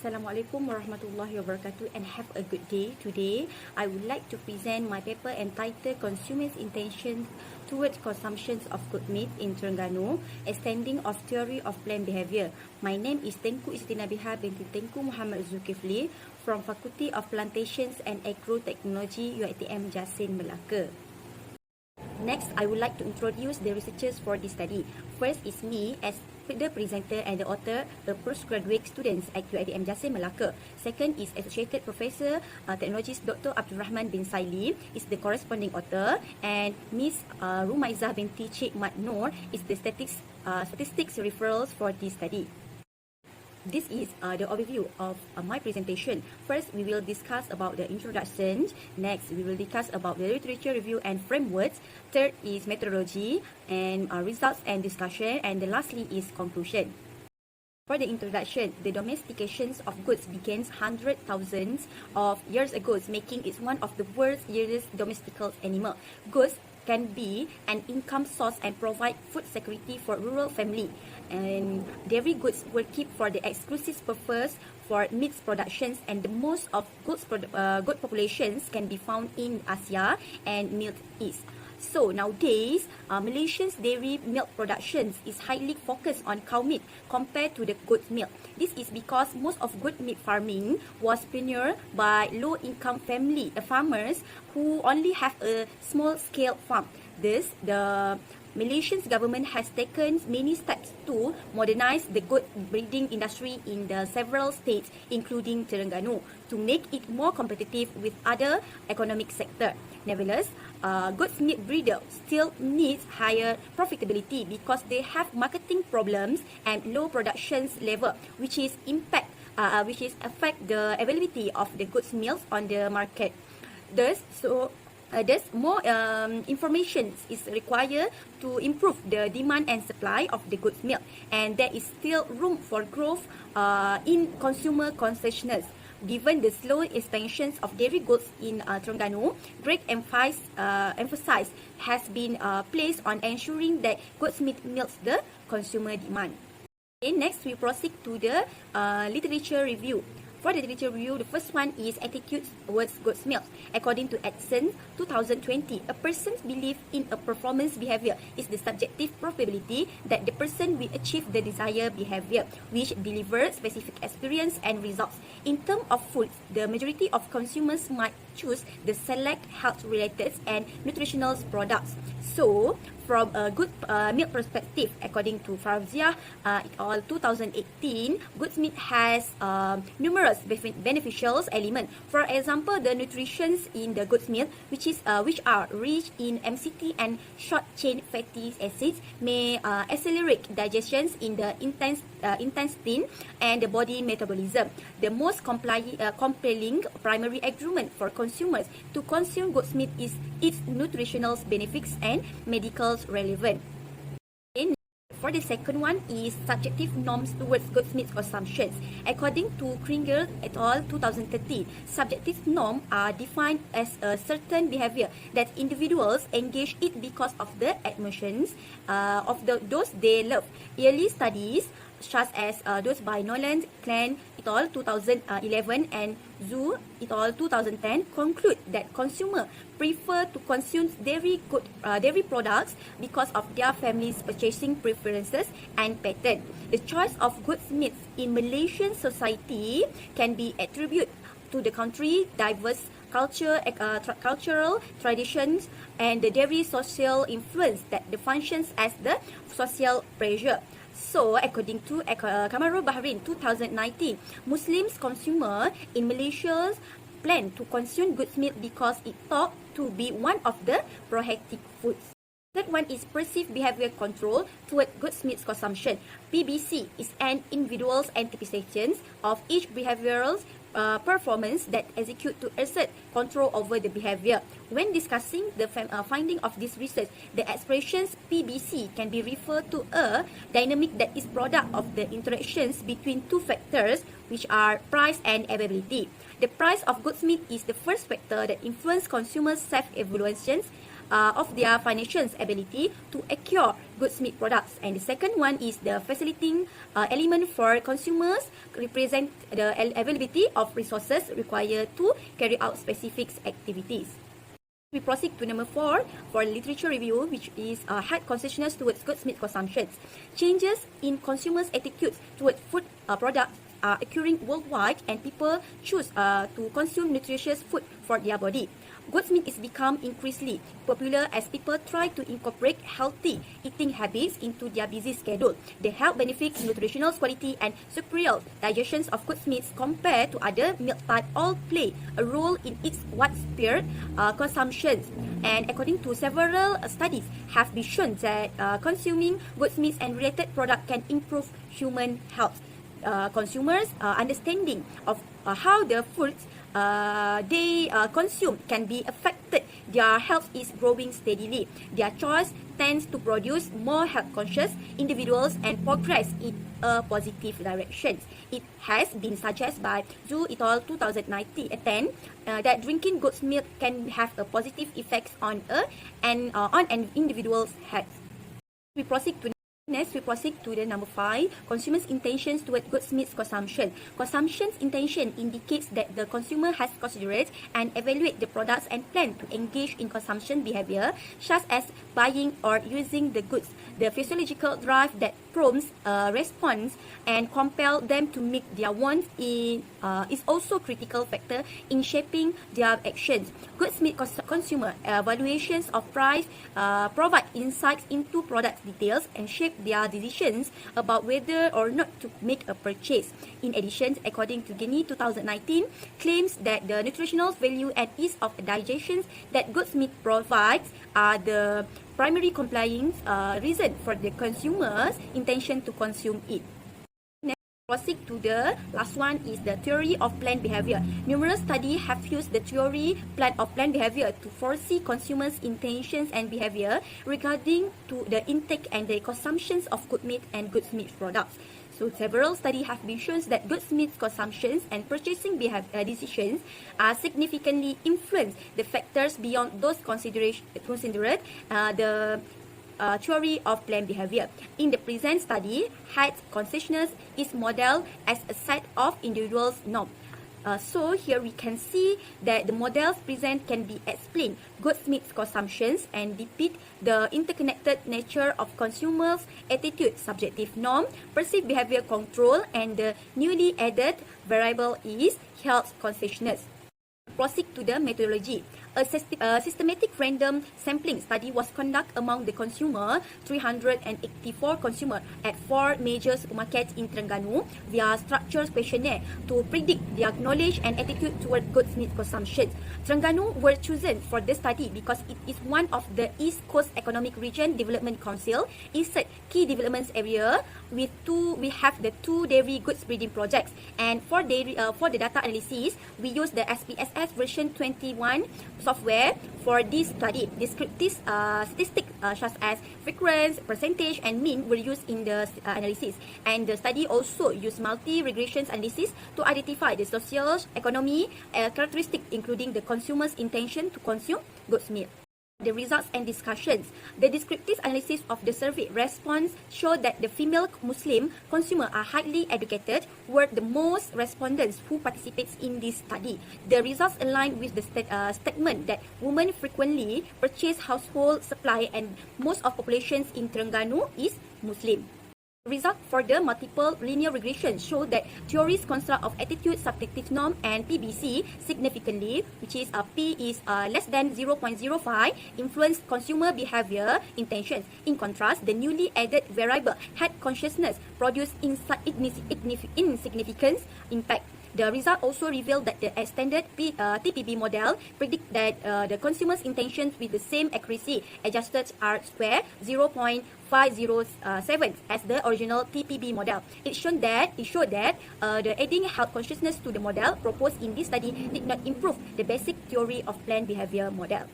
Assalamualaikum warahmatullahi wabarakatuh and have a good day. Today, I would like to present my paper entitled Consumers' Intentions Towards Consumptions of Good Meat in Terengganu, Extending of Theory of Planned Behaviour. My name is Tengku Izzati Nabihah binti Tengku Muhammad Zulkifli from Faculty of Plantations and Agrotechnology UiTM Jasin, Melaka. Next, I would like to introduce the researchers for this study. First is me as the presenter and the author, the postgraduate students at UiTM Jasin, Melaka. Second is Associated Professor Technologist Dr. Abdul Rahman bin Saili is the corresponding author, and Miss Rumaizah binti Cik Mat Noor is the statistics referrals for this study. This is the overview of my presentation. First, we will discuss about the introduction. Next, we will discuss about the literature review and frameworks. Third is methodology and results and discussion. And lastly is conclusion. For the introduction, the domestication of goods began hundreds of thousands of years ago, making it one of the world's earliest domesticated animal. Goods can be an income source and provide food security for rural family. And dairy goods were kept for the exclusive purpose for meat productions, and the most of good populations can be found in Asia and Middle East. So nowadays, Malaysia's dairy milk productions is highly focused on cow meat compared to the goat milk. This is because most of goat meat farming was pioneered by low-income farmers who only have a small-scale farm. Thus, the Malaysian government has taken many steps to modernize the goat breeding industry in the several states, including Terengganu, to make it more competitive with other economic sector. Nevertheless, goat meat breeder still needs higher profitability because they have marketing problems and low production level, which affect the availability of the goat's milk on the market. Thus, more information is required to improve the demand and supply of the goat's milk, and there is still room for growth in consumer consciousness. Given the slow expansion of dairy goods in Terengganu, great emphasis has been placed on ensuring that goat's meat meets the consumer demand. Okay, next, we proceed to the literature review. For the literature review, the first one is Attitudes Towards Goat's Milk. According to Edson, 2020, a person's belief in a performance behavior is the subjective probability that the person will achieve the desired behavior, which delivers specific experience and results. In terms of foods, the majority of consumers might choose the select health-related and nutritional products. So, from a good milk perspective, according to Farzia et al. 2018, goat's meat has numerous beneficial elements. For example, the nutrition in the goat's milk, which are rich in MCT and short-chain fatty acids, may accelerate digestion in the intestine and the body metabolism. The most compelling primary argument for consumers to consume goat's meat is its nutritional benefits and medical relevant. For the second one is subjective norms towards goat's meat consumptions. According to Kringer et al. 2013, subjective norms are defined as a certain behavior that individuals engage in because of the emotions of those they love. Early studies such as those by Nolan, Klein et al. 2011 and Zhu et al. 2010 conclude that consumers prefer to consume dairy products because of their family's purchasing preferences and pattern. The choice of goat's meat in Malaysian society can be attributed to the country's diverse cultural traditions and the dairy social influence that functions as the social pressure. So, according to Kamaru Bahrain 2019, Muslims consumer in Malaysia plan to consume goat's meat because it thought to be one of the prohibited foods. Third one is perceived behavior control toward goat's meat consumption. PBC is an individual's anticipation of each behavioral performance that execute to assert control over the behavior. When discussing the finding of this research, the expressions PBC can be referred to a dynamic that is product of the interactions between two factors, which are price and availability. The price of goat's meat is the first factor that influence consumers' self-evaluations of their financial ability to acquire goods-meat products. And the second one is the facilitating element for consumers represent the availability of resources required to carry out specific activities. We proceed to number 4 for literature review, which is had consciousness towards goods meat consumptions. Changes in consumers' attitudes towards food products are occurring worldwide, and people choose to consume nutritious food for their body. Goat's meat is become increasingly popular as people try to incorporate healthy eating habits into their busy schedule. The health benefits, nutritional quality, and superior digestion of goat's meat compared to other milk type all play a role in its widespread consumption. And according to several studies, have been shown that consuming goat's meat and related products can improve human health. Consumers' understanding of how the foods they consume can be affected. Their health is growing steadily. Their choice tends to produce more health-conscious individuals and progress in a positive direction. It has been suggested by Zhu et al. 2010 that drinking goat's milk can have a positive effect on an individual's health. We proceed to Next, we proceed to the number 5, consumers' intentions towards goods meat consumption. Consumption's intention indicates that the consumer has considered and evaluated the products and plan to engage in consumption behavior, such as buying or using the goods. The physiological drive that prompts response and compel them to make their wants is also a critical factor in shaping their actions. Goods meat consumer evaluations of price provide insights into product details and shape their decisions about whether or not to make a purchase. In addition, according to Guinea 2019, claims that the nutritional value and ease of digestion that goat's meat provides are the primary complying reason for the consumer's intention to consume it. Proceed to the last one is the theory of planned behavior. Numerous studies have used the theory of planned behavior to foresee consumers' intentions and behavior regarding to the intake and the consumptions of good meat and goods meat products. So several studies have been shown that goods meat consumptions and purchasing decisions are significantly influence the factors beyond those considered the theory of planned behavior. In the present study, health consciousness is modeled as a set of individuals' norms. So here we can see that the models present can be explained goods meat consumptions and depict the interconnected nature of consumers' attitude, subjective norm, perceived behavior control, and the newly added variable is health consciousness. Proceed to the methodology. A systematic random sampling study was conducted among the 384 consumers at 4 major supermarkets in Terengganu via structured questionnaire to predict their knowledge and attitude toward goods meat consumption. Terengganu were chosen for this study because it is one of the East Coast Economic Region Development Council inside key development area we have the 2 dairy goods breeding projects, and for the data analysis we use the SPSS version 21 software for this study. Descriptive statistics such as frequency, percentage, and mean were used in the analysis. And the study also used multi-regression analysis to identify the social economy characteristics, including the consumer's intention to consume goat's meat. The results and discussions. The descriptive analysis of the survey response showed that the female Muslim consumer are highly educated, were the most respondents who participates in this study. The results align with the statement that women frequently purchase household supply and most of populations in Terengganu is Muslim. Result for the multiple linear regression show that theories construct of attitude, subjective norm, and PBC significantly, which is P is less than 0.05, influence consumer behavior intentions. In contrast, the newly added variable head consciousness produced insignificant impact. The result also revealed that the extended TPB model predict that the consumer's intentions with the same accuracy adjusted R-square 0.507 as the original TPB model. It showed that the adding health consciousness to the model proposed in this study did not improve the basic theory of planned behavior model.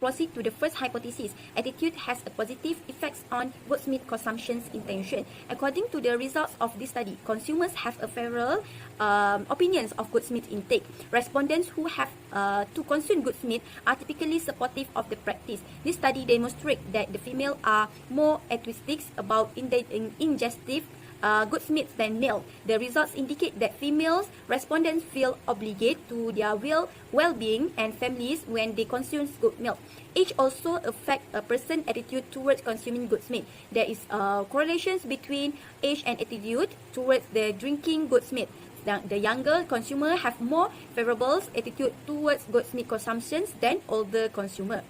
Proceed to the first hypothesis. Attitude has a positive effects on goods meat consumption's intention. According to the results of this study, consumers have a favorable opinions of goods meat intake. Respondents who have to consume goods meat are typically supportive of the practice. This study demonstrates that the female are more enthusiastic about ingestive goods meat than male. The results indicate that females respondents feel obligated to their well-being and families when they consume good milk. Age also affects a person's attitude towards consuming goods meat. There is correlations between age and attitude towards the drinking goods meat. The younger consumer have more favorable attitude towards goods meat consumptions than older consumer.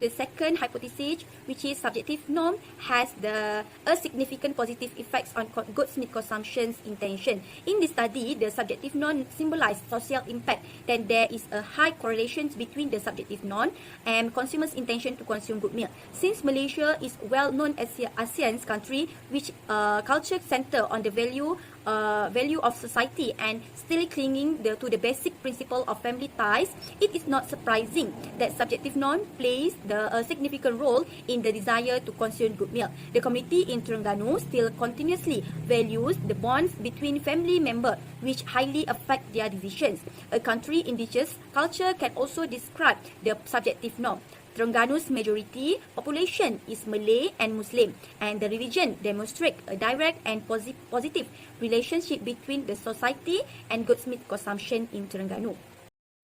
The second hypothesis, which is subjective norm, has a significant positive effects on goods meat consumption's intention. In this study, the subjective norm symbolizes social impact. Then there is a high correlation between the subjective norm and consumers' intention to consume good meat. Since Malaysia is well-known as an ASEAN country, which culture center on the value of society and still clinging to the basic principle of family ties, it is not surprising that subjective norm plays a significant role in the desire to consume good milk. The community in Terengganu still continuously values the bonds between family members, which highly affect their decisions. A country indigenous culture can also describe the subjective norm. Terengganu's majority population is Malay and Muslim, and the religion demonstrates a direct and positive relationship between the society and goods meat consumption in Terengganu.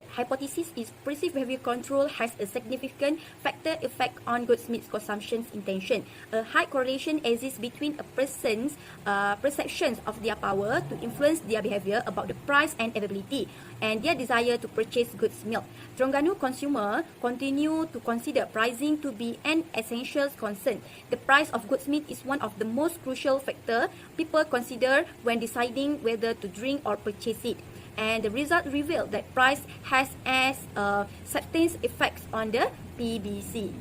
Hypothesis is perceived behavior control has a significant factor effect on goods meat consumption's intention. A high correlation exists between a person's perceptions of their power to influence their behavior about the price and availability, and their desire to purchase goods milk. Terengganu consumer continue to consider pricing to be an essential concern. The price of goods meat is one of the most crucial factor people consider when deciding whether to drink or purchase it. And the result revealed that price has certain effects on the PBC.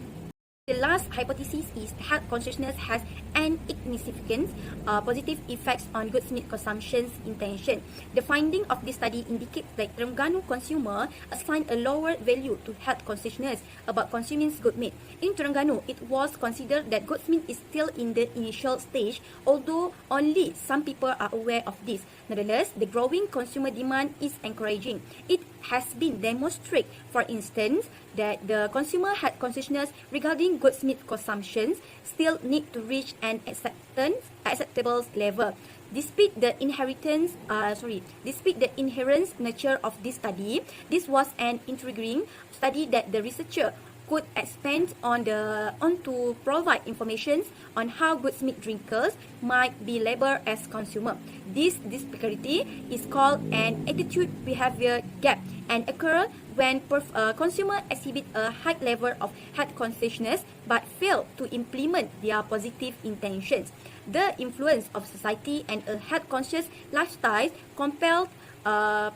The last hypothesis is health consciousness has an insignificant positive effects on goods meat consumption's intention. The finding of this study indicates that Terengganu consumer assign a lower value to health consciousness about consuming good meat. In Terengganu, it was considered that goods meat is still in the initial stage, although only some people are aware of this. Nevertheless, the growing consumer demand is encouraging. It has been demonstrated, for instance, that the consumer health consciousness regarding goods meat consumptions still need to reach an acceptable level. Despite the inherent nature of this study, this was an intriguing study that the researcher could expand onto provide information on how goods meat drinkers might be labeled as consumer. This disparity is called an attitude behavior gap and occur when consumer exhibit a high level of health consciousness but fail to implement their positive intentions. The influence of society and a health conscious lifestyle compelled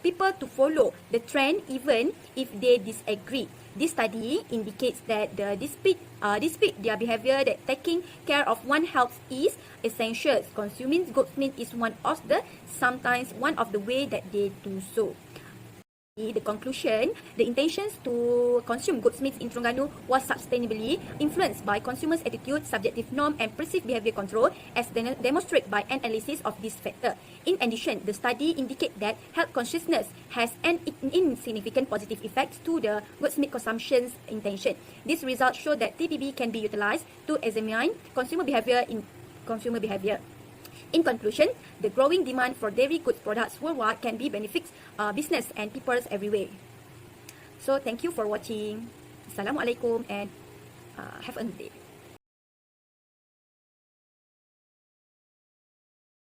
people to follow the trend even if they disagree. This study indicates that despite their behavior, that taking care of one's health is essential. Consuming good meat is sometimes one of the way that they do so. The conclusion, the intentions to consume goods meat in Terengganu was sustainably influenced by consumers' attitude, subjective norm and perceived behavior control as demonstrated by analysis of this factor. In addition, the study indicates that health consciousness has an insignificant positive effect to the goods meat consumption's intention. These results show that TPB can be utilized to examine consumer behavior in consumer behavior. In conclusion, the growing demand for dairy goods products worldwide can be benefits business and people everywhere. So thank you for watching. Assalamualaikum and have a good day.